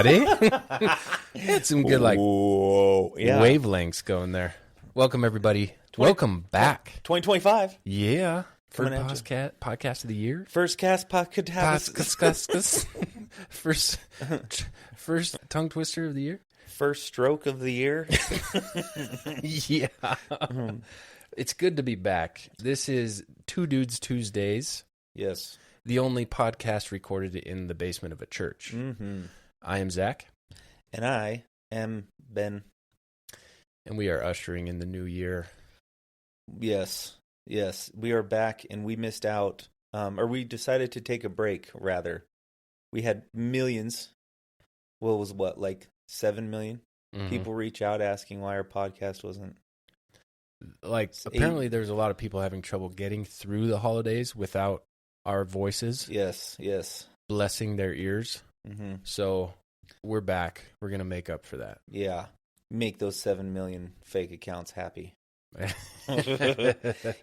everybody. Had some good wavelengths going there. Welcome, everybody. Welcome back. 2025. Yeah. Coming First podcast of the year. First cast podcast. First tongue twister of the year. First stroke of the year. Yeah. It's good to be back. This is Two Dudes Tuesdays. Yes. The only podcast recorded in the basement of a church. Mm-hmm. I am Zach. And I am Ben. And we are ushering in the new year. Yes. Yes. We are back and we missed out. Or we decided to take a break, rather. We had millions. Well, it was what, like 7 million? Mm-hmm. People reach out asking why our podcast wasn't. Like, apparently there's a lot of people having trouble getting through the holidays without our voices. Yes. Yes. Blessing their ears. Mm-hmm. So we're back. We're going to make up for that. Yeah. Make those 7 million fake accounts happy.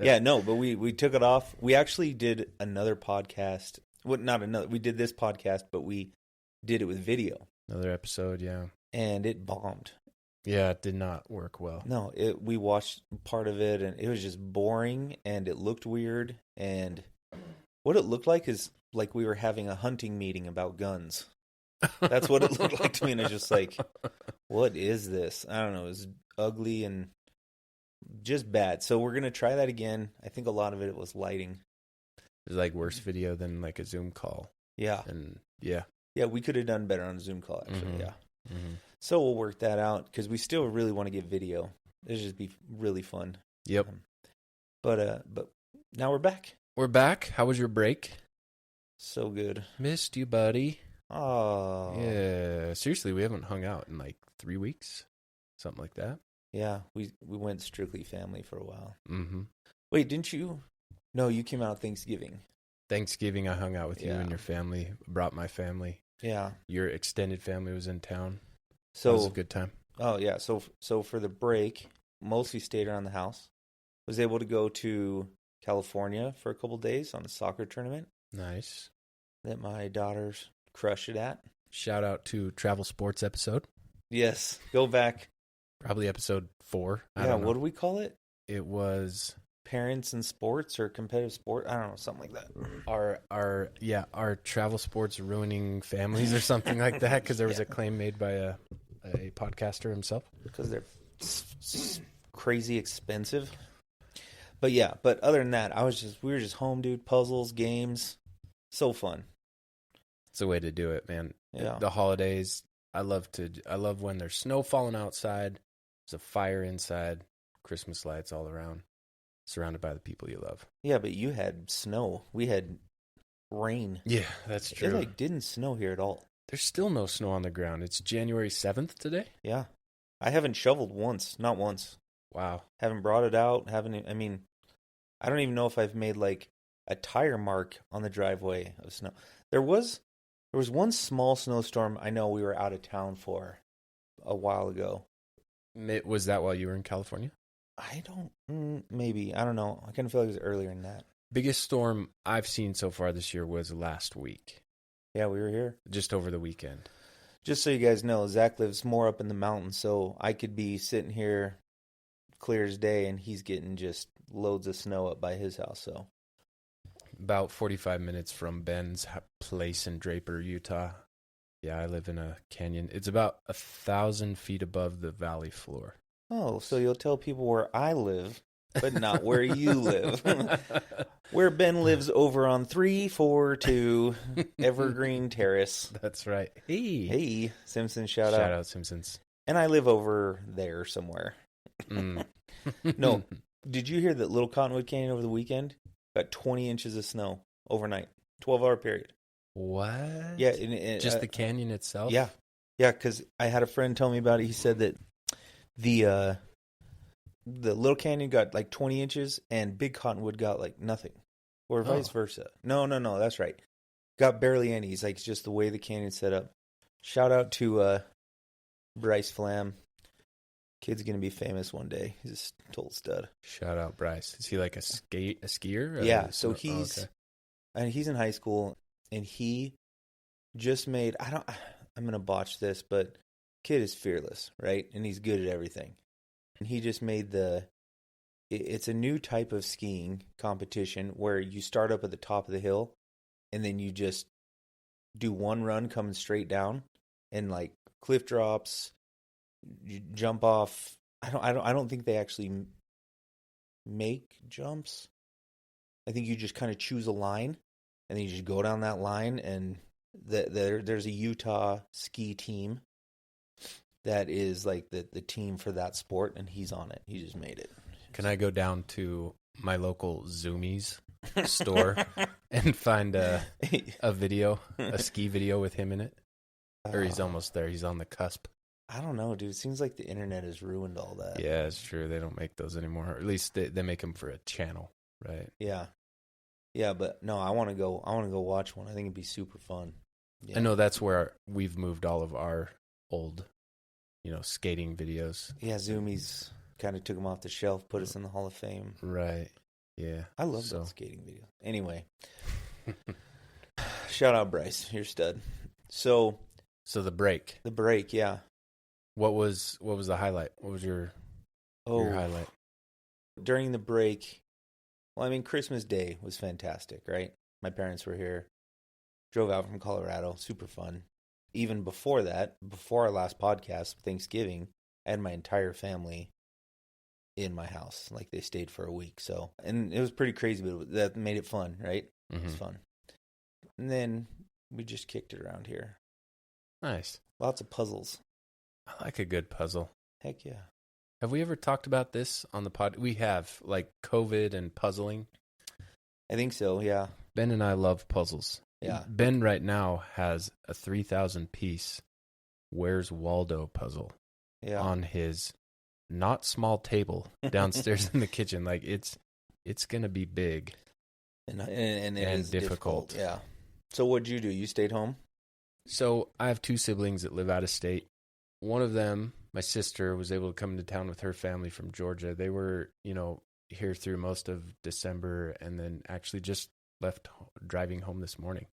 Yeah, no, but we took it off. We actually did another podcast. Well, not another. We did this podcast, but we did it with video. Another episode, yeah. And it bombed. Yeah, it did not work well. No, we watched part of it, and it was just boring, and it looked weird. And what it looked like is like we were having a hunting meeting about guns. That's what it looked like to me, and I was just like, what is this? I don't know. It was ugly and just bad. So we're going to try that again. I think a lot of it was lighting. It was like worse video than like a Zoom call. Yeah. And yeah. Yeah, we could have done better on a Zoom call, actually. Mm-hmm. Yeah. Mm-hmm. So we'll work that out because we still really want to get video. It'll just be really fun. Yep. But now we're back. We're back. How was your break? So good. Missed you, buddy. Oh. Yeah. Seriously, we haven't hung out in like 3 weeks. Something like that. Yeah, we went strictly family for a while. Mm-hmm. Wait, didn't you? No, you came out Thanksgiving. Thanksgiving, I hung out with you Yeah. and your family. Brought my family. Yeah. Your extended family was in town. So it was a good time. Oh yeah. So for the break, mostly stayed around the house. Was able to go to California for a couple days on a soccer tournament Nice. that my daughters crushed it at. Shout out to Travel Sports episode. Yes, go back. Probably episode 4. I Yeah, don't know. what do we call it? It was Parents in sports or competitive sport? I don't know, something like that. our travel sports ruining families or something like that, because there was a claim made by a podcaster himself. Because they're crazy expensive. But yeah, but other than that, we were just home, dude. Puzzles, games, so fun. It's the way to do it, man. Yeah. The holidays, I love when there's snow falling outside, there's a fire inside, Christmas lights all around, surrounded by the people you love. Yeah, but you had snow. We had rain. Yeah, that's true. It didn't snow here at all. There's still no snow on the ground. It's January 7th today? Yeah. I haven't shoveled once. Not once. Wow. Haven't brought it out. I don't even know if I've made like a tire mark on the driveway of snow. There was one small snowstorm I know we were out of town for a while ago. Was that while you were in California? Maybe. I don't know. I kind of feel like it was earlier than that. Biggest storm I've seen so far this year was last week. Yeah, we were here. Just over the weekend. Just so you guys know, Zach lives more up in the mountains, so I could be sitting here clear as day, and he's getting just loads of snow up by his house. So about 45 minutes from Ben's place in Draper, Utah. Yeah, I live in a canyon. It's about 1,000 feet above the valley floor. Oh, so you'll tell people where I live, but not where you live. Where Ben lives over on 342 Evergreen Terrace. That's right. Hey, Simpsons, shout Shout out Simpsons. And I live over there somewhere. No, did you hear that Little Cottonwood Canyon over the weekend got 20 inches of snow overnight, 12-hour period? What? Yeah. Just the canyon itself? Yeah. Yeah, because I had a friend tell me about it. He said that the Little Canyon got like 20 inches and Big Cottonwood got like nothing. Or vice versa. No, that's right. Got barely any. He's like, it's just the way the canyon's set up. Shout out to Bryce Flam. Kid's going to be famous one day. He's a total stud. Shout out Bryce. Is he like a skier? Yeah, so he's in high school, and he just made, gonna botch this, but kid is fearless, right? And he's good at everything. And he just made it's a new type of skiing competition where you start up at the top of the hill and then you just do one run coming straight down and like cliff drops, you jump off. I don't think they actually make jumps. I think you just kind of choose a line and then you just go down that line, and there's a Utah ski team that is like the team for that sport, and he's on it. He just made it. Can I go down to my local Zoomies store and find a video, a ski video with him in it? Or he's almost there. He's on the cusp. I don't know, dude. It seems like the internet has ruined all that. Yeah, it's true. They don't make those anymore. Or at least they make them for a channel, right? Yeah. Yeah, but no, I want to go watch one. I think it'd be super fun. Yeah. I know that's where we've moved all of our old, skating videos. Yeah, Zoomies kind of took them off the shelf, put us in the Hall of Fame. Right. Yeah. I love that skating video. Anyway. Shout out Bryce, you're a stud. So the break. The break, yeah. What was the highlight? What was your highlight? During the break, well, I mean, Christmas Day was fantastic, right? My parents were here. Drove out from Colorado. Super fun. Even before that, before our last podcast, Thanksgiving, I had my entire family in my house. Like, they stayed for a week. So, and it was pretty crazy, but that made it fun, right? Mm-hmm. It was fun. And then we just kicked it around here. Nice. Lots of puzzles. I like a good puzzle. Heck yeah. Have we ever talked about this on the pod? We have, like COVID and puzzling. I think so, yeah. Ben and I love puzzles. Yeah. Ben right now has a 3,000 piece Where's Waldo puzzle on his not small table downstairs in the kitchen. Like, it's going to be big and it is difficult. Yeah. So what'd you do? You stayed home? So I have two siblings that live out of state. One of them, my sister, was able to come to town with her family from Georgia. They were, here through most of December and then actually just left driving home this morning.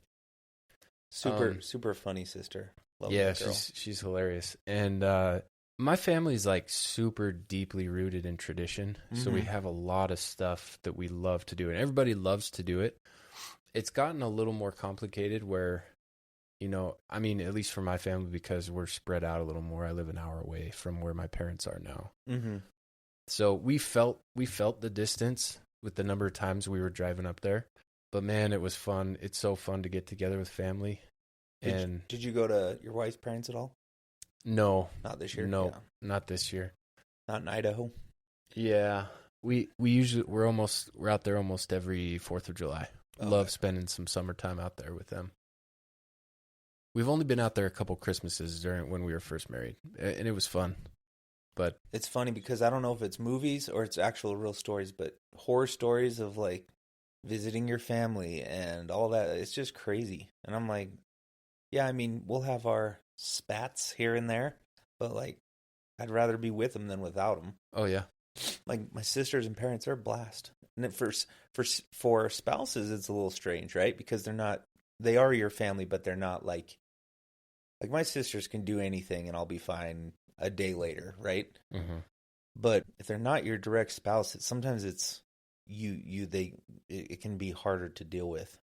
Super funny sister. Love yeah, that girl. she's hilarious. And my family's like super deeply rooted in tradition. Mm-hmm. So we have a lot of stuff that we love to do, and everybody loves to do it. It's gotten a little more complicated where, I mean, at least for my family, because we're spread out a little more. I live an hour away from where my parents are now. Mm-hmm. So we felt the distance with the number of times we were driving up there. But man, it was fun. It's so fun to get together with family. Did you go to your wife's parents at all? No. Not this year? No, not this year. Not in Idaho? Yeah. We usually, we're out there almost every 4th of July. Okay. Love spending some summertime out there with them. We've only been out there a couple Christmases when we were first married, and it was fun. But it's funny because I don't know if it's movies or it's actual real stories, but horror stories of like visiting your family and all that. It's just crazy. And I'm like, yeah, I mean, we'll have our spats here and there, but like, I'd rather be with them than without them. Oh yeah. Like my sisters and parents are a blast. And for spouses, it's a little strange, right? Because they are your family, but they're not like my sisters can do anything and I'll be fine a day later, right? Mm-hmm. But if they're not your direct spouse, sometimes it's it can be harder to deal with.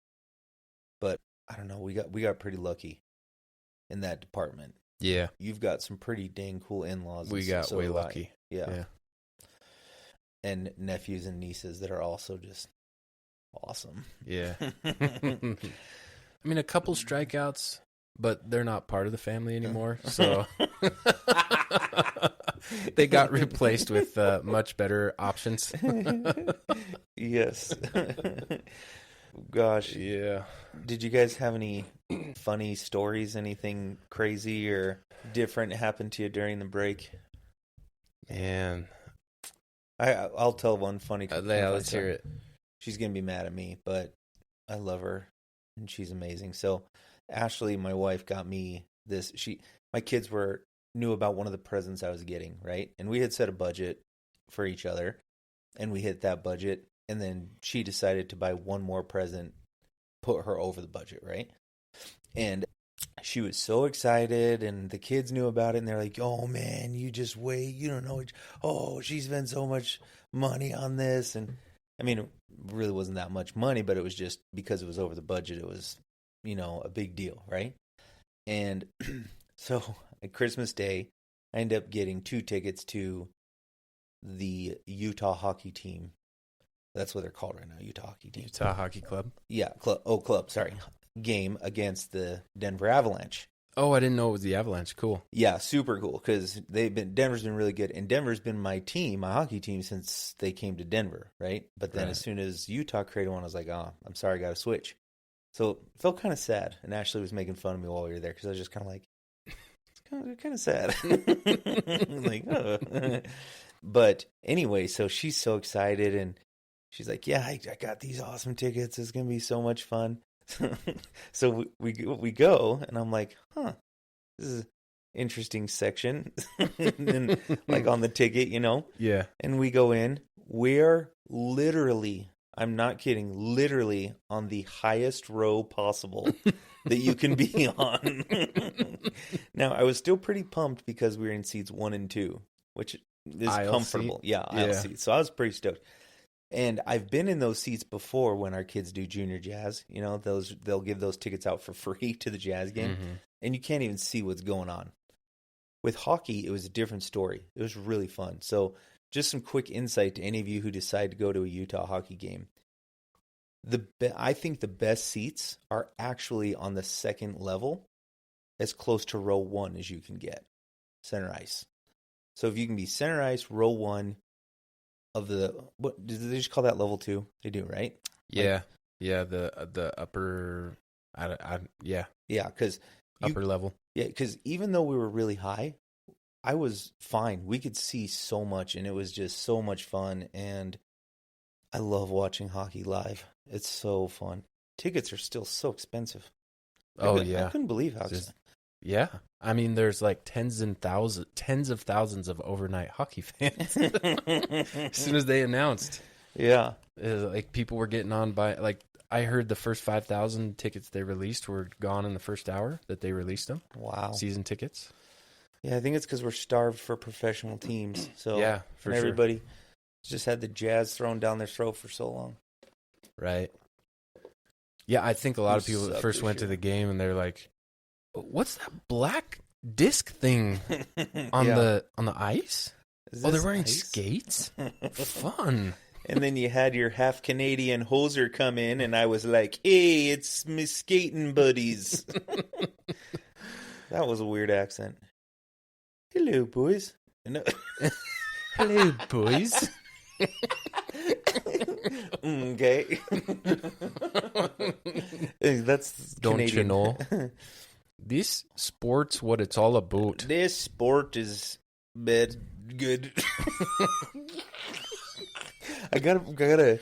But I don't know, we got pretty lucky in that department. Yeah. You've got some pretty dang cool in-laws. We got way lucky. Yeah. And nephews and nieces that are also just awesome. Yeah. I mean, a couple strikeouts, but they're not part of the family anymore, so they got replaced with much better options. Yes. Gosh. Yeah. Did you guys have any funny stories, anything crazy or different happen to you during the break? Man. I'll tell one funny. Let's hear it. She's going to be mad at me, but I love her and she's amazing. So Ashley, my wife, got me this. My kids knew about one of the presents I was getting, right? And we had set a budget for each other and we hit that budget. And then she decided to buy one more present, put her over the budget, right? And she was so excited, and the kids knew about it, and they're like, "Oh man, you just wait, you don't know. Oh, she spent so much money on this." And I mean, it really wasn't that much money, but it was just because it was over the budget. It was, a big deal, right? And so at Christmas Day, I ended up getting 2 tickets to the Utah hockey team. That's what they're called right now, Utah hockey team. Utah Hockey Club. Yeah, club. Sorry, game against the Denver Avalanche. Oh, I didn't know it was the Avalanche. Cool. Yeah, super cool because Denver's been really good, and Denver's been my hockey team since they came to Denver, right? But then as soon as Utah created one, I was like, oh, I'm sorry, I got to switch. So it felt kind of sad, and Ashley was making fun of me while we were there because I was just kind of like, it's kind of sad. Like, oh. But anyway, so she's so excited, and she's like, yeah, I got these awesome tickets. It's gonna be so much fun. So we go, and I'm like, huh, this is an interesting section, and like on the ticket, Yeah. And we go in. We're literally, I'm not kidding, literally on the highest row possible that you can be on. Now, I was still pretty pumped because we were in seats 1 and 2, which is Aisle comfortable. seat? Yeah, aisle seats. So I was pretty stoked. And I've been in those seats before when our kids do junior jazz. They'll give those tickets out for free to the jazz game, and you can't even see what's going on. With hockey, it was a different story. It was really fun. So just some quick insight to any of you who decide to go to a Utah hockey game. I think the best seats are actually on the second level, as close to row 1 as you can get, center ice. So if you can be center ice, row 1 of what do they just call that, level 2? They do, right? Yeah, the upper, yeah, because upper level. Yeah, because even though we were really high, I was fine. We could see so much, and it was just so much fun. And I love watching hockey live. It's so fun. Tickets are still so expensive. I couldn't believe how expensive. Yeah, I mean, there's like tens of thousands of overnight hockey fans. As soon as they announced, yeah, like people were getting on by, like, I heard the first 5,000 tickets they released were gone in the first hour that they released them. Wow, season tickets. Yeah, I think it's because we're starved for professional teams. So yeah, for sure. Everybody just had the Jazz thrown down their throat for so long. Right. Yeah, I think a lot of people that first went to the game and they're like, "What's that black disc thing on the ice? Oh, they're wearing skates? Fun." And then you had your half Canadian hoser come in, and I was like, "Hey, it's my skating buddies." That was a weird accent. Hello, boys. No. Hello, boys. Okay. That's Don't Canadian. you know? This sport's what it's all about. This sport is bad, good. I gotta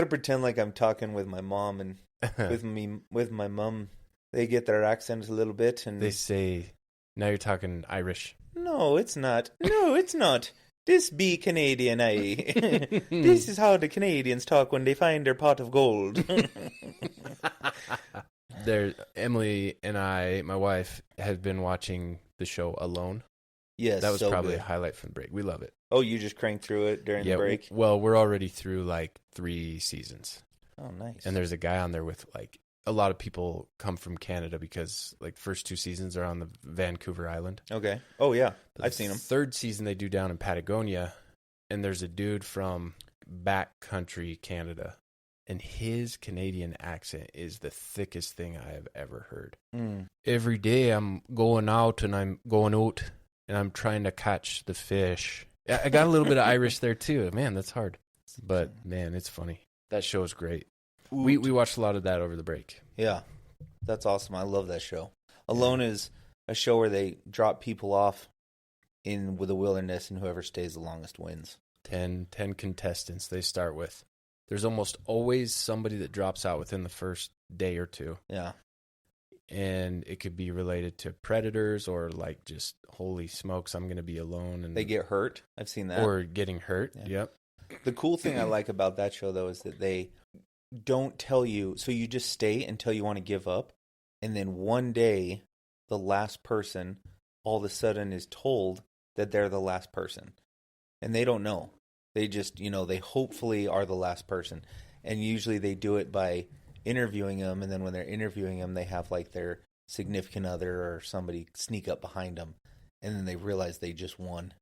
pretend like I'm talking with my mom, and with my mom. They get their accent a little bit, and they say, "Now you're talking Irish." No, it's not. No, it's not. This be Canadian, aye. This is how the Canadians talk when they find their pot of gold. Emily and I, my wife, had been watching the show Alone. Yes, that was probably a highlight from the break. We love it. Oh, you just cranked through it during the break? Well, we're already through like 3 seasons. Oh, nice. And there's a guy on there with like a lot of people come from Canada because like first 2 seasons are on the Vancouver Island. Okay. Oh yeah, I've seen them. Third season they do down in Patagonia, and there's a dude from backcountry Canada, and his Canadian accent is the thickest thing I have ever heard. Every day I'm going out and I'm trying to catch the fish. I got a little bit of Irish there too. Man, that's hard. But man, it's funny. That show is great. We watched a lot of that over the break. Yeah, that's awesome. I love that show. Alone is a show where they drop people off with the wilderness, and whoever stays the longest wins. 10 contestants they start with. There's almost always somebody that drops out within the first day or 2. Yeah. And it could be related to predators or like just, holy smokes, I'm going to be alone. And they get hurt. I've seen that. Or getting hurt. Yeah. Yep. The cool thing I like about that show, though, is that they don't tell you. So you just stay until you want to give up. And then one day, the last person all of a sudden is told that they're the last person. And they don't know. They just, they hopefully are the last person. And usually they do it by interviewing them. And then when they're interviewing them, they have like their significant other or somebody sneak up behind them. And then they realize they just won.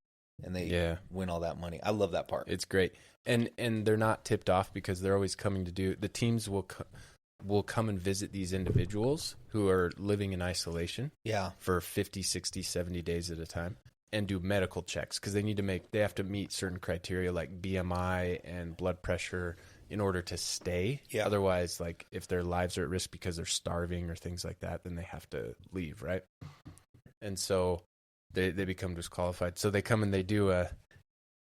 And they win all that money. I love that part. It's great. And they're not tipped off because they're always coming to do, the teams will come and visit these individuals who are living in isolation for 50, 60, 70 days at a time and do medical checks because they have to meet certain criteria like BMI and blood pressure in order to stay. Yeah. Otherwise, like if their lives are at risk because they're starving or things like that, then they have to leave, right? And so they become disqualified. So they come and they do a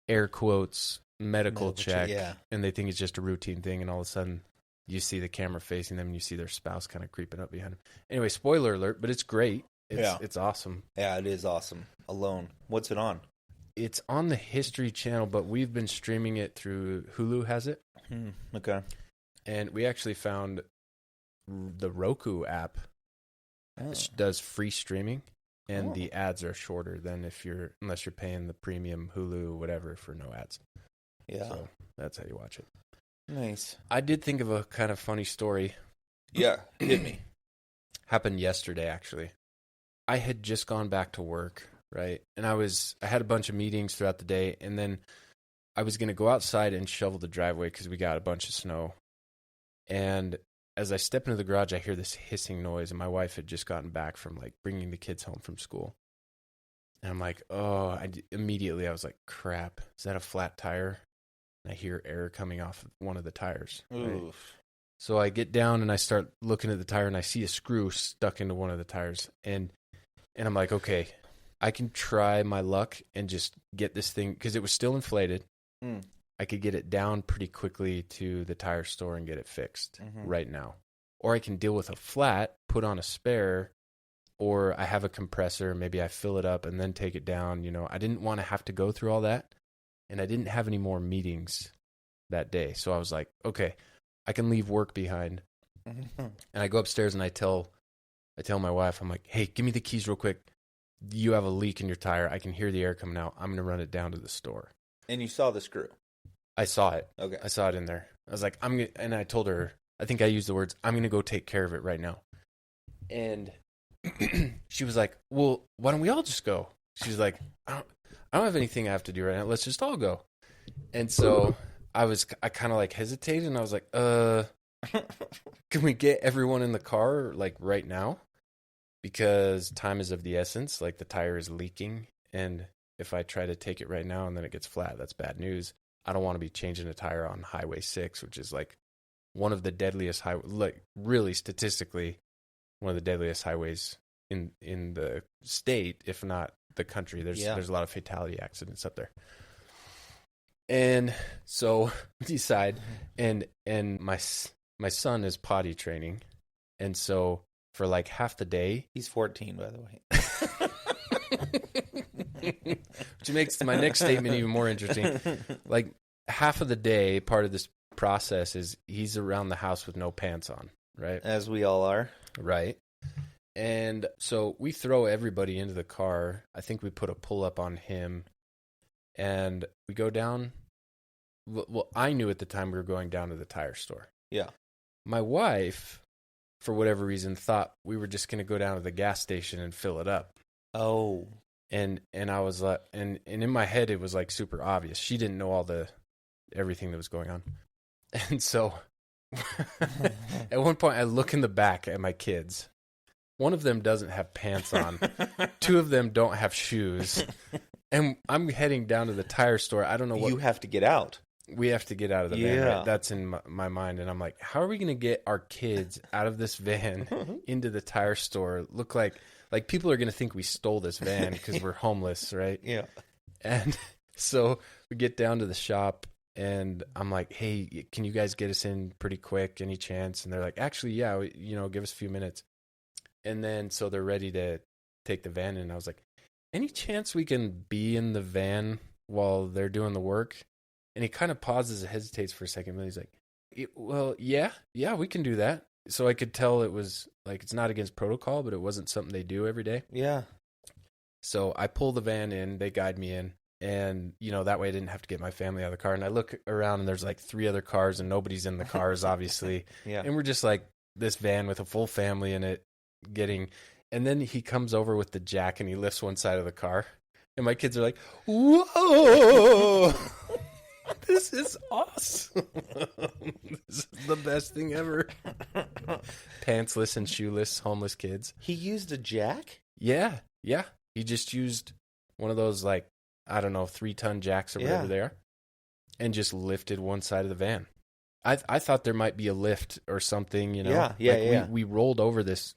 air quotes medical check and they think it's just a routine thing. And all of a sudden you see the camera facing them and you see their spouse kind of creeping up behind them. Anyway, spoiler alert, but it's great. It's awesome. Yeah, it is awesome. Alone. What's it on? It's on the History Channel, but we've been streaming it through Hulu has it. Okay. And we actually found the Roku app does free streaming. And the ads are shorter than unless you're paying the premium Hulu, whatever, for no ads. Yeah. So that's how you watch it. Nice. I did think of a kind of funny story. Yeah, hit me. Happened yesterday, actually. I had just gone back to work, right? And I had a bunch of meetings throughout the day, and then I was going to go outside and shovel the driveway because we got a bunch of snow. And as I step into the garage, I hear this hissing noise, and my wife had just gotten back from like bringing the kids home from school. And I'm like, immediately I was like, crap, is that a flat tire? And I hear air coming off one of the tires. Right? So I get down and I start looking at the tire, and I see a screw stuck into one of the tires. And I'm like, okay, I can try my luck and just get this thing, because it was still inflated. I could get it down pretty quickly to the tire store and get it fixed right now. Or I can deal with a flat, put on a spare, or I have a compressor, maybe I fill it up and then take it down. I didn't want to have to go through all that, and I didn't have any more meetings that day. So I was like, okay, I can leave work behind. And I go upstairs and I tell my wife, I'm like, hey, give me the keys real quick. You have a leak in your tire. I can hear the air coming out. I'm going to run it down to the store. And you saw the screw? I saw it. Okay. I saw it in there. I was like, and I told her, I think I used the words, I'm going to go take care of it right now. And she was like, well, why don't we all just go? She's like, I don't have anything I have to do right now. Let's just all go. And so I kind of like hesitated, and I was like, can we get everyone in the car like right now? Because time is of the essence. Like the tire is leaking. And if I try to take it right now and then it gets flat, that's bad news. I don't want to be changing a tire on Highway 6, which is like one of the deadliest really statistically, one of the deadliest highways in the state, if not the country. There's a lot of fatality accidents up there. And so we decide, and my son is potty training. And so for like half the day. He's 14, by the way. Which makes my next statement even more interesting. Like half of the day, part of this process is he's around the house with no pants on, right? As we all are. Right. And so we throw everybody into the car. I think we put a pull-up on him. And we go down. Well, I knew at the time we were going down to the tire store. Yeah. My wife, for whatever reason, thought we were just going to go down to the gas station and fill it up. Oh. And I was like, and in my head, it was like super obvious. She didn't know everything that was going on. And so at one point, I look in the back at my kids. One of them doesn't have pants on. Two of them don't have shoes. And I'm heading down to the tire store. I don't know what. You have to get out. We have to get out of the van. Right? That's in my mind. And I'm like, how are we going to get our kids out of this van into the tire store? Look like people are going to think we stole this van because we're homeless, right? Yeah. And so we get down to the shop, and I'm like, hey, can you guys get us in pretty quick? Any chance? And they're like, actually, yeah, give us a few minutes. And then so they're ready to take the van in. And I was like, any chance we can be in the van while they're doing the work? And he kind of pauses and hesitates for a second. And he's like, well, yeah, we can do that. so I could tell it was like, it's not against protocol, but it wasn't something they do every day. Yeah. So I pull the van in, they guide me in, and that way I didn't have to get my family out of the car. And I look around and there's like 3 other cars and nobody's in the cars, obviously. Yeah. And we're just like this van with a full family in it and then he comes over with the jack and he lifts one side of the car. And my kids are like, whoa, this is awesome. This is the best thing ever. Pantsless and shoeless, homeless kids. He used a jack? Yeah. He just used one of those, like, I don't know, 3-ton jacks or whatever they are, and just lifted one side of the van. I thought there might be a lift or something, Yeah. We rolled over this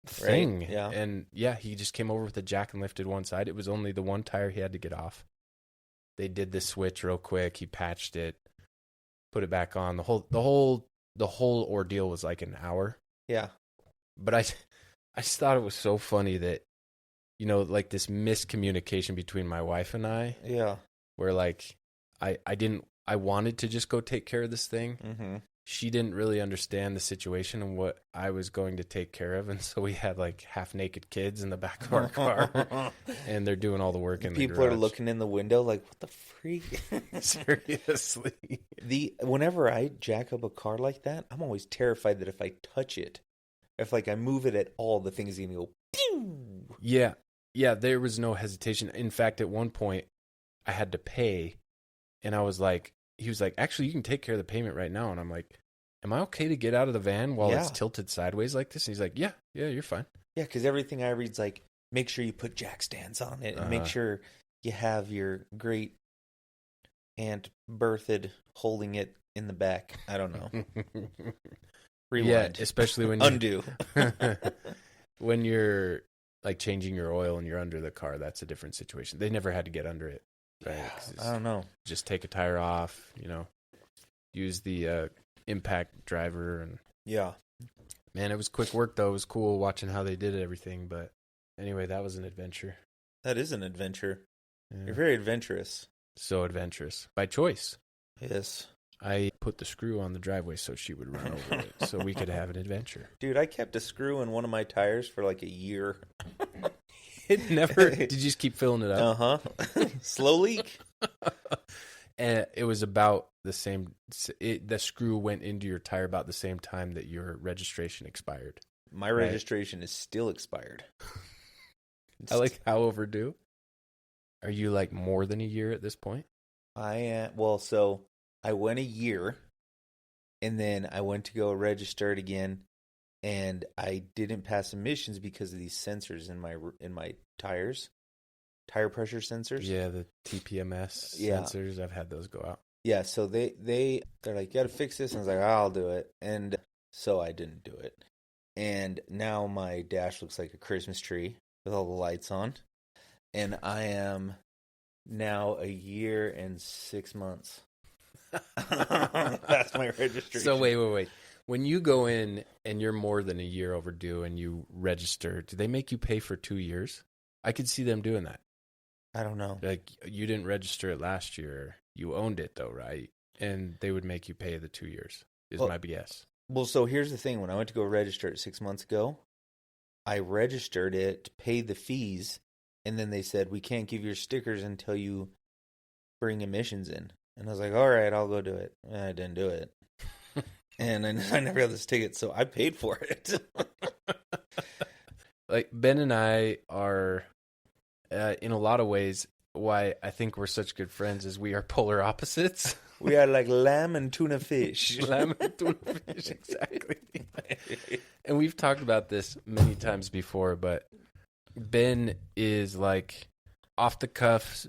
thing, right. Yeah. and he just came over with the jack and lifted one side. It was only the one tire he had to get off. They did the switch real quick. He patched it, put it back on. The whole ordeal was like an hour. Yeah. But I just thought it was so funny that, like this miscommunication between my wife and I. Yeah. Where like I wanted to just go take care of this thing. Mm-hmm. She didn't really understand the situation and what I was going to take care of. And so we had like half naked kids in the back of our car and they're doing all the work in the garage. People are looking in the window like, what the freak? Seriously. Whenever I jack up a car like that, I'm always terrified that if I touch it, if like I move it at all, the thing is going to go pew. Yeah, there was no hesitation. In fact, at one point I had to pay and he was like, actually, you can take care of the payment right now. And I'm like, am I okay to get out of the van while it's tilted sideways like this? And he's like, yeah, you're fine. Yeah, because everything I read's like, make sure you put jack stands on it and make sure you have your great Aunt Bertha holding it in the back. I don't know. Rewind. Yeah, especially when undo. When you're like changing your oil and you're under the car, that's a different situation. They never had to get under it. Right? I don't know. Just take a tire off, use the impact driver. And yeah. Man, it was quick work, though. It was cool watching how they did everything. But anyway, that was an adventure. That is an adventure. Yeah. You're very adventurous. So adventurous. By choice. Yes. I put the screw on the driveway so she would run over it so we could have an adventure. Dude, I kept a screw in one of my tires for like a year. It never. Did you just keep filling it up? Slow leak. And it was about the same. The screw went into your tire about the same time that your registration expired. My registration is still expired. I like how overdue. Are you like more than a year at this point? I am. Well, so I went a year, and then I went to go register it again. And I didn't pass emissions because of these sensors in my tires, tire pressure sensors. Yeah, the TPMS sensors. I've had those go out. Yeah, so they're like, you got to fix this, and I was like, I'll do it, and so I didn't do it, and now my dash looks like a Christmas tree with all the lights on, and I am now a year and 6 months. That's my registration. So wait. When you go in and you're more than a year overdue and you register, do they make you pay for 2 years? I could see them doing that. I don't know. Like, you didn't register it last year. You owned it, though, right? And they would make you pay the 2 years, is my BS. Well, so here's the thing. When I went to go register it 6 months ago, I registered it, paid the fees, and then they said, we can't give your stickers until you bring emissions in. And I was like, all right, I'll go do it. And I didn't do it. And I never got this ticket, so I paid for it. Like, Ben and I are, in a lot of ways, why I think we're such good friends is we are polar opposites. We are like lamb and tuna fish. Lamb and tuna fish, exactly. And we've talked about this many times before, but Ben is like off the cuff,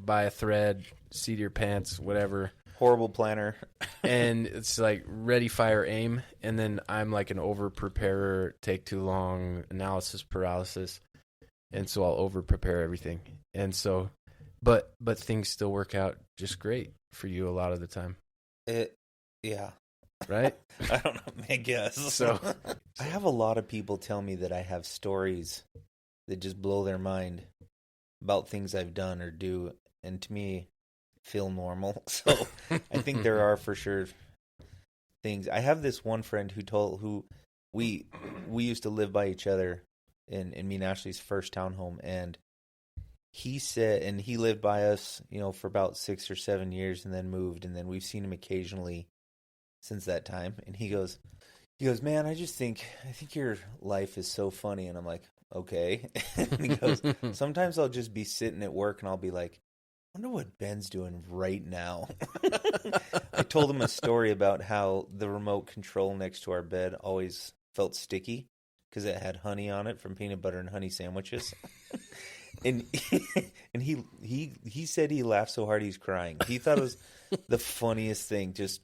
by a thread, seat of your pants, whatever. Horrible planner. And it's like ready, fire, aim. And then I'm like an over preparer, take too long, analysis paralysis. And so I'll over prepare everything. And so, but things still work out just great for you a lot of the time. Yeah. Right? I don't know, I guess. So I have a lot of people tell me that I have stories that just blow their mind about things I've done or do. And to me, feel normal. So I think there are for sure things. I have this one friend who we used to live by each other in me and Ashley's first townhome, and he said, and he lived by us, for about 6 or 7 years, and then moved, and then we've seen him occasionally since that time. And he goes, man, I think your life is so funny. And I'm like, okay. And he goes, sometimes I'll just be sitting at work and I'll be like, I wonder what Ben's doing right now. I told him a story about how the remote control next to our bed always felt sticky because it had honey on it from peanut butter and honey sandwiches. And he said he laughed so hard he's crying. He thought it was the funniest thing, just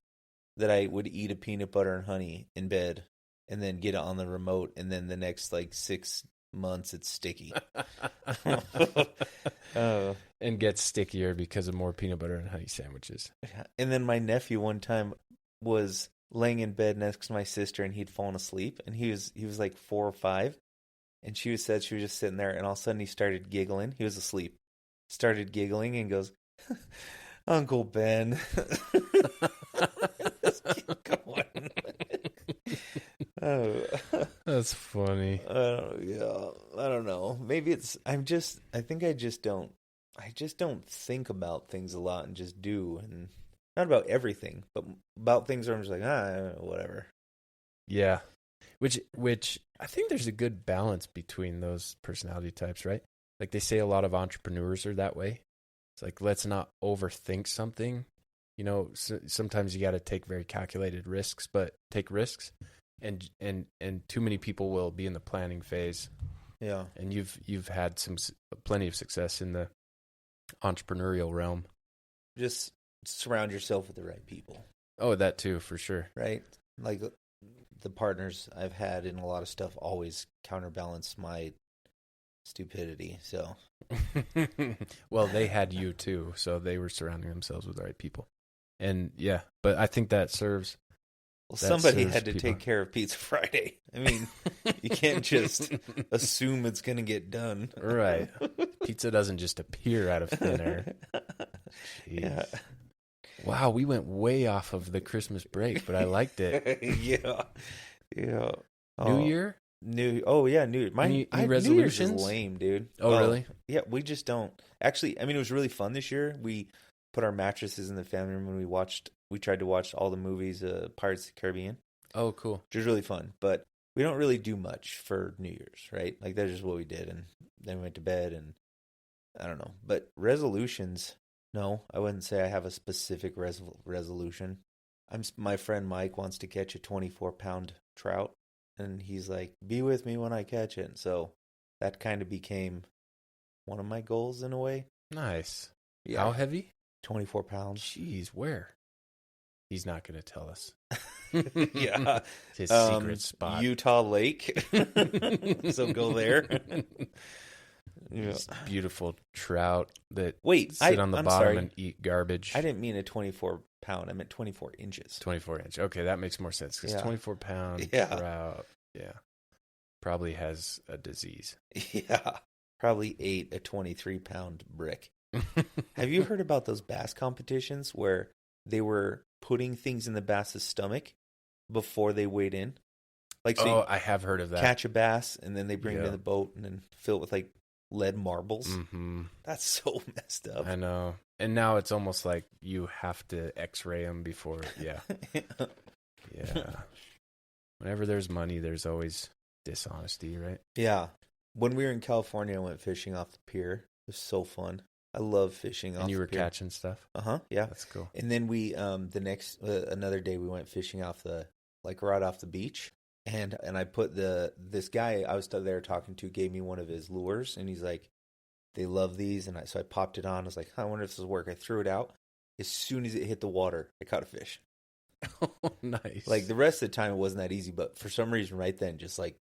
that I would eat a peanut butter and honey in bed and then get it on the remote, and then the next 6 months it's sticky. And gets stickier because of more peanut butter and honey sandwiches. And then my nephew one time was laying in bed next to my sister, and he'd fallen asleep, and he was like 4 or 5, and she was just sitting there, and all of a sudden he started giggling. He was asleep, started giggling, and goes, Uncle Ben. Just keep going. Oh, that's funny. Yeah, I don't know. Maybe I just don't think about things a lot and just do, and not about everything, but about things where I'm just like, whatever. Yeah. Which I think there's a good balance between those personality types, right? Like they say a lot of entrepreneurs are that way. It's like, let's not overthink something. Sometimes you got to take very calculated risks, but take risks. And too many people will be in the planning phase. Yeah. And you've had plenty of success in the entrepreneurial realm. Just surround yourself with the right people. Oh, that too, for sure. Right? Like the partners I've had in a lot of stuff always counterbalance my stupidity. So, well, they had you too, so they were surrounding themselves with the right people. And yeah, but I think that serves. Well, somebody had to take care of Pizza Friday. I mean, you can't just assume it's going to get done. Right. Pizza doesn't just appear out of thin air. Jeez. Yeah. Wow, we went way off of the Christmas break, but I liked it. Yeah. Yeah. New Year? New Year. New resolutions? New Year's is lame, dude. Oh, really? Yeah, we just don't. Actually, I mean, it was really fun this year. We put our mattresses in the family room and we tried to watch all the movies, Pirates of the Caribbean. Oh, cool. Which was really fun, but we don't really do much for New Year's, right? Like, that's just what we did, and then we went to bed, and I don't know. But resolutions, no, I wouldn't say I have a specific resolution. My friend Mike wants to catch a 24-pound trout, and he's like, be with me when I catch it. So that kind of became one of my goals in a way. Nice. Yeah. How heavy? 24 pounds. Jeez, where? He's not going to tell us. Yeah. His secret spot. Utah Lake. So go there. Yeah. Just beautiful trout that sit on the bottom and eat garbage. I didn't mean a 24-pound. I meant 24 inches. 24 inch. Okay, that makes more sense because 24-pound trout, probably has a disease. Yeah, probably ate a 23-pound brick. Have you heard about those bass competitions where they were putting things in the bass's stomach before they weighed in? Like, so I have heard of that. Catch a bass and then they bring it in the boat and then fill it with like lead marbles. Mm-hmm. That's so messed up. I know. And now it's almost like you have to x-ray them before. Yeah. Yeah. Whenever there's money, there's always dishonesty, right? Yeah. When we were in California, I went fishing off the pier. It was so fun. I love fishing off the pier. And you were catching stuff? Uh-huh, yeah. That's cool. And then we, another day we went fishing right off the beach. And I put this guy I was there talking to gave me one of his lures, and he's like, they love these. And so I popped it on. I was like, I wonder if this will work. I threw it out. As soon as it hit the water, I caught a fish. Oh, nice. Like the rest of the time, it wasn't that easy, but for some reason, right then, it was like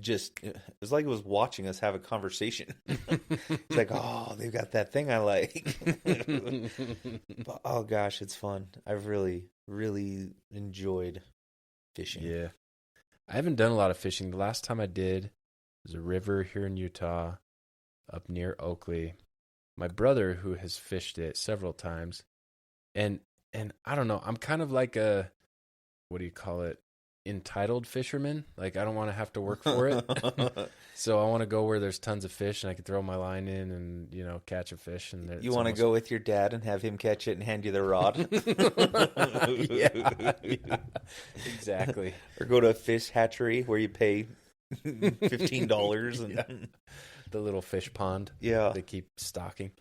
it was watching us have a conversation. It's like, oh, they've got that thing I like. But, oh gosh, it's fun. I've really, really enjoyed fishing. Yeah. I haven't done a lot of fishing. The last time I did was a river here in Utah up near Oakley. My brother, who has fished it several times, and I don't know, I'm kind of like what do you call it? Entitled fisherman. Like, I don't want to have to work for it. So I want to go where there's tons of fish and I can throw my line in and, catch a fish. And you want to go with your dad and have him catch it and hand you the rod? Yeah, exactly. Or go to a fish hatchery where you pay $15 and Yeah. The little fish pond. Yeah. They keep stocking.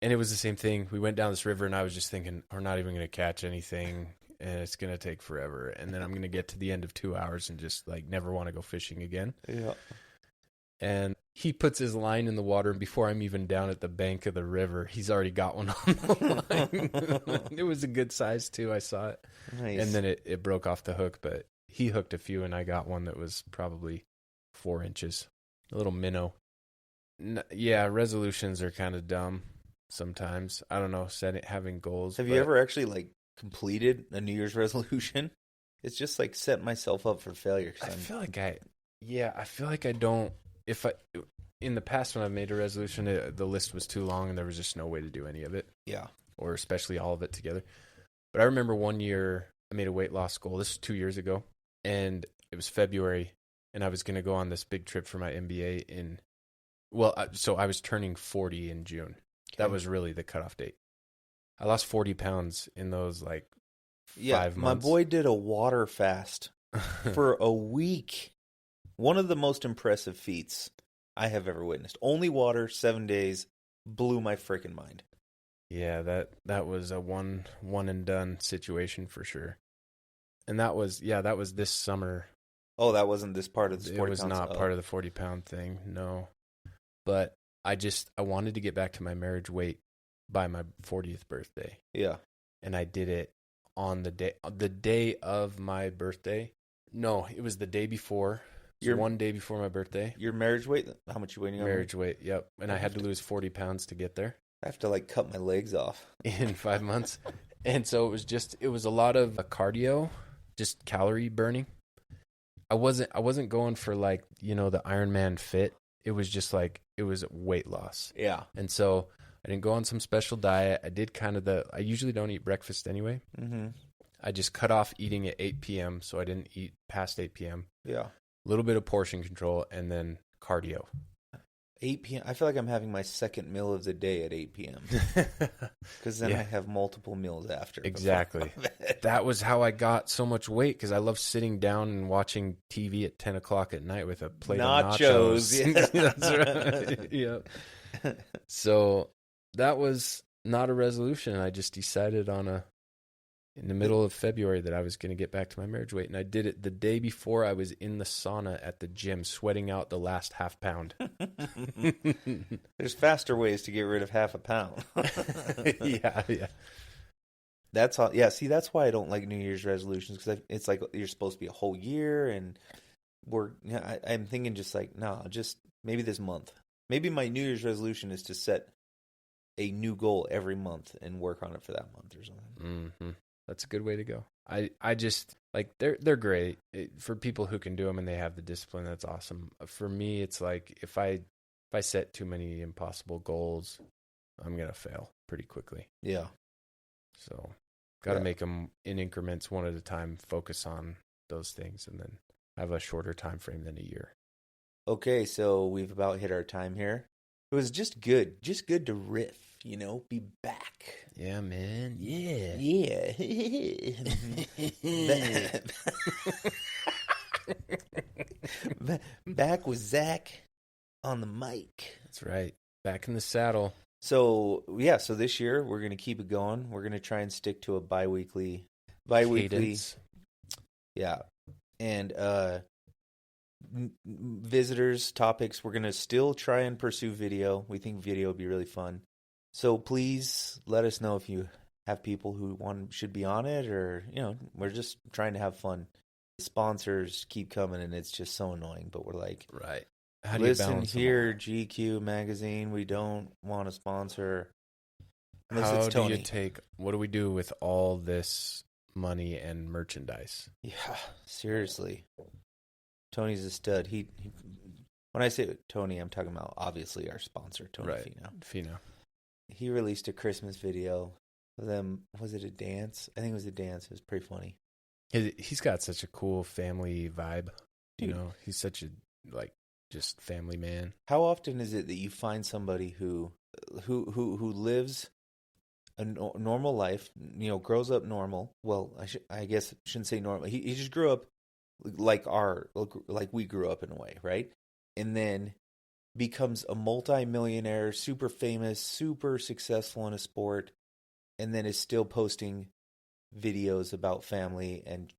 And it was the same thing. We went down this river and I was just thinking, we're not even going to catch anything and it's going to take forever. And then I'm going to get to the end of 2 hours and just like never want to go fishing again. Yeah. And he puts his line in the water, and before I'm even down at the bank of the river, he's already got one on the line. It was a good size too. I saw it. Nice. And then it broke off the hook, but he hooked a few and I got one that was probably 4 inches. A little minnow. Yeah, resolutions are kind of dumb sometimes. I don't know, having goals. Have you ever actually like completed a New Year's resolution? It's just like set myself up for failure. I feel like I don't. In the past when I've made a resolution, the list was too long and there was just no way to do any of it. Yeah. Or especially all of it together. But I remember one year I made a weight loss goal. This was 2 years ago, and it was February, and I was going to go on this big trip for my MBA so I was turning 40 in June. Okay. That was really the cutoff date. I lost 40 pounds in those 5 months. My boy did a water fast for a week. One of the most impressive feats I have ever witnessed. Only water, 7 days, blew my freaking mind. Yeah, that was a one and done situation for sure. And that was this summer. Oh, that wasn't this part of the 40 pounds? It was not part of the 40-pound thing, no. But I wanted to get back to my marriage weight by my 40th birthday. Yeah. And I did it on the day of my birthday. No, it was the day before. So one day before my birthday. Your marriage weight? How much you weighing on? Marriage weight, yep. And I had to lose 40 pounds to get there. I have to cut my legs off. In 5 months. And so it was a lot of cardio, just calorie burning. I wasn't going for the Ironman fit. It was just it was weight loss. Yeah. And so I didn't go on some special diet. I did I usually don't eat breakfast anyway. Mm-hmm. I just cut off eating at 8 p.m. so I didn't eat past 8 p.m. Yeah. A little bit of portion control and then cardio. 8 p.m. I feel like I'm having my second meal of the day at 8 p.m. Because then I have multiple meals after. Exactly. That was how I got so much weight, because I love sitting down and watching TV at 10 o'clock at night with a plate of nachos. Yeah. That's right. Yeah. So that was not a resolution. I just decided in the middle of February that I was going to get back to my marriage weight. And I did it the day before I was in the sauna at the gym, sweating out the last half pound. There's faster ways to get rid of half a pound. Yeah. That's all. Yeah, see, that's why I don't like New Year's resolutions, because it's like you're supposed to be a whole year, and I'm thinking just just maybe this month. Maybe my New Year's resolution is to set a new goal every month and work on it for that month or something. Mm-hmm. That's a good way to go. I just they're great for people who can do them and they have the discipline. That's awesome. For me, it's if I set too many impossible goals, I'm gonna fail pretty quickly. Yeah. So, got to make them in increments, one at a time. Focus on those things, and then have a shorter time frame than a year. Okay, so we've about hit our time here. It was just good to riff. Be back. Yeah, man. Yeah. Back with Zach on the mic. That's right. Back in the saddle. So this year we're going to keep it going. We're going to try and stick to a bi-weekly. Cadence. Yeah. And visitors, topics, we're going to still try and pursue video. We think video would be really fun. So please let us know if you have people who should be on it, or we're just trying to have fun. Sponsors keep coming and it's just so annoying, but we're like, right. How do listen here, GQ magazine, we don't want to sponsor unless it's Tony. What do we do with all this money and merchandise? Yeah, seriously. Tony's a stud. He when I say Tony, I'm talking about obviously our sponsor, Tony Fino. He released a Christmas video of them. Was it a dance? I think it was a dance. It was pretty funny. He's got such a cool family vibe. Dude. You know, he's such a like just family man. How often is it that you find somebody who lives a normal life, grows up normal? Well, I guess I shouldn't say normal. He just grew up like we grew up in a way, right? And then becomes a multi-millionaire, super famous, super successful in a sport, and then is still posting videos about family and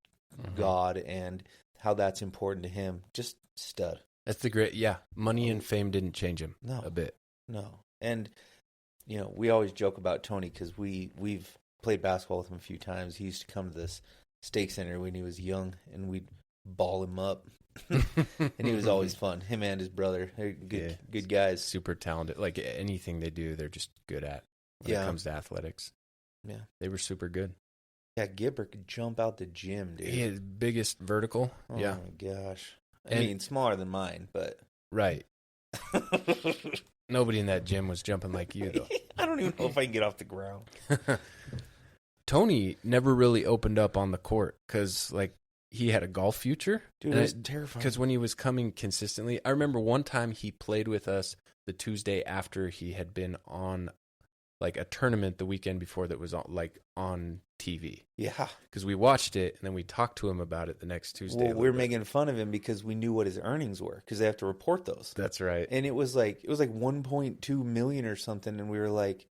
God and how that's important to him. Just stud. That's the great, money and fame didn't change him a bit. No. And, we always joke about Tony because we've played basketball with him a few times. He used to come to this stake center when he was young, and we'd ball him up. And he was always fun. Him and his brother. They're good guys. Super talented. Like anything they do, they're just good at when it comes to athletics. Yeah. They were super good. Yeah, Gibber could jump out the gym, dude. He had biggest vertical. Oh yeah. my gosh. I mean, smaller than mine, but. Right. Nobody in that gym was jumping like you, though. I don't even know if I can get off the ground. Tony never really opened up on the court because, like, he had a golf future. Dude, that's terrifying. Because when he was coming consistently, I remember one time he played with us the Tuesday after he had been on, like, a tournament the weekend before that was on TV. Yeah. Because we watched it, and then we talked to him about it the next Tuesday. Well, we were making fun of him because we knew what his earnings were because they have to report those. That's right. And it was like 1.2 million or something, and we were like,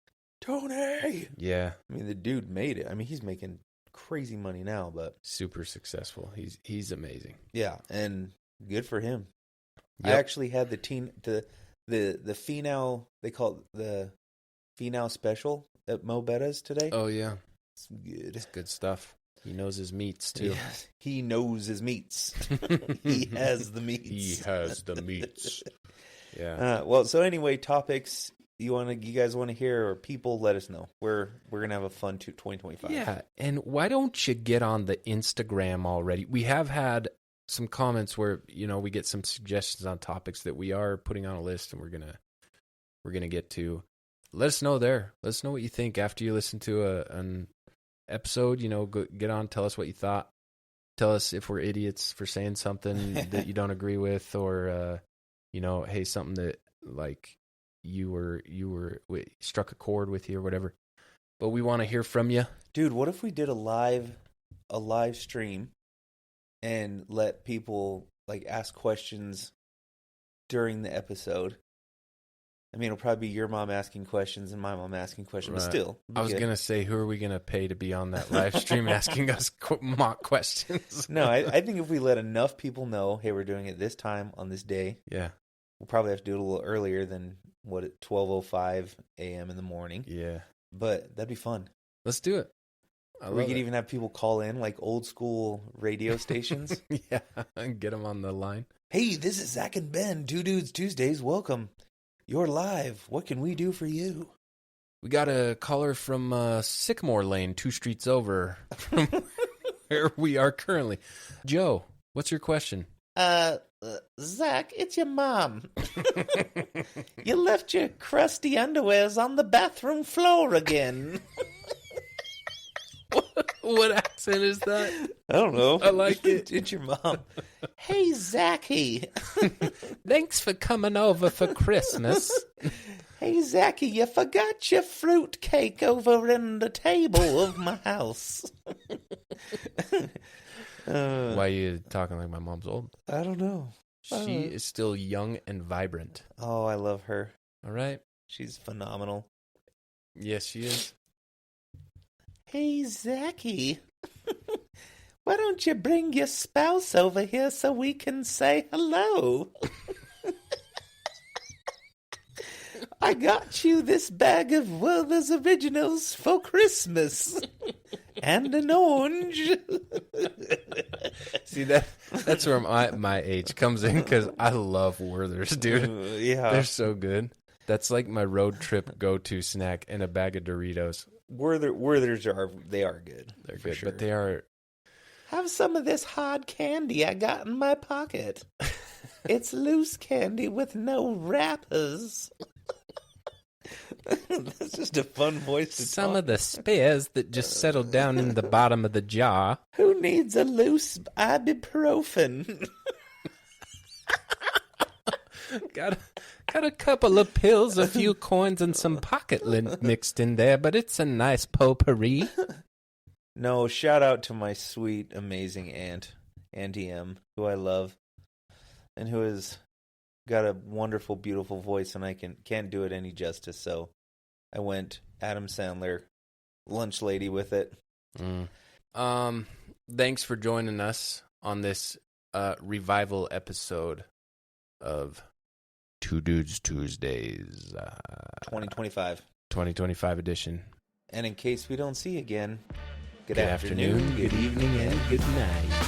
Tony! Yeah. I mean, the dude made it. I mean, he's making crazy money now, but... Super successful. He's amazing. Yeah, and good for him. Yep. I actually had the Finau, they call it the Finau special at Mo Betta's today. Oh, yeah. It's good. It's good stuff. He knows his meats, too. Yes, he knows his meats. He has the meats. He has the meats. Yeah. Well, so anyway, topics you guys want to hear, or people, let us know. We're going to have a fun 2025. Yeah, and why don't you get on the Instagram already? We have had some comments where, we get some suggestions on topics that we are putting on a list and we're going to get to. Let us know there. Let us know what you think after you listen to an episode. Get on, tell us what you thought. Tell us if we're idiots for saying something that you don't agree with, or hey, something that like you struck a chord with you or whatever. But we want to hear from you. Dude, what if we did a live stream and let people like ask questions during the episode? I mean, it'll probably be your mom asking questions and my mom asking questions, but still. I was going to say, who are we going to pay to be on that live stream asking us mock questions? No, I think if we let enough people know, hey, we're doing it this time on this day. Yeah. We'll probably have to do it a little earlier than, 12:05 a.m. in the morning. Yeah. But that'd be fun. Let's do it. We could even have people call in, like old school radio stations. Yeah, and get them on the line. Hey, this is Zach and Ben, Two Dudes Tuesdays. Welcome. You're live. What can we do for you? We got a caller from Sycamore Lane, 2 streets over from where we are currently. Joe, what's your question? Zach, it's your mom. You left your crusty underwears on the bathroom floor again. What accent is that? I don't know. I like it. It's your mom. Hey, Zachy. Thanks for coming over for Christmas. Hey, Zachy, you forgot your fruit cake over in the table of my house. Why are you talking like my mom's old? I don't know. She is still young and vibrant. Oh, I love her. All right. She's phenomenal. Yes, she is. Hey, Zachy. Why don't you bring your spouse over here so we can say hello? I got you this bag of Werther's Originals for Christmas. And an orange. See, that's where my age comes in, because I love Werther's, dude. Yeah. They're so good. That's like my road trip go-to snack, and a bag of Doritos. Werther's are good. They're good, sure. But they are... Have some of this hard candy I got in my pocket. It's loose candy with no wrappers. That's just a fun voice to Some talk. of the spares that just settled down in the bottom of the jar. Who needs a loose ibuprofen? Got a couple of pills, a few coins, and some pocket lint mixed in there, but it's a nice potpourri. No, shout out to my sweet, amazing aunt, Auntie M, who I love, and who has got a wonderful, beautiful voice, and I can't do it any justice. So I went Adam Sandler, lunch lady with it. Thanks for joining us on this revival episode of Two Dudes Tuesdays, 2025 edition. And in case we don't see you again, Good afternoon, good evening, and good night.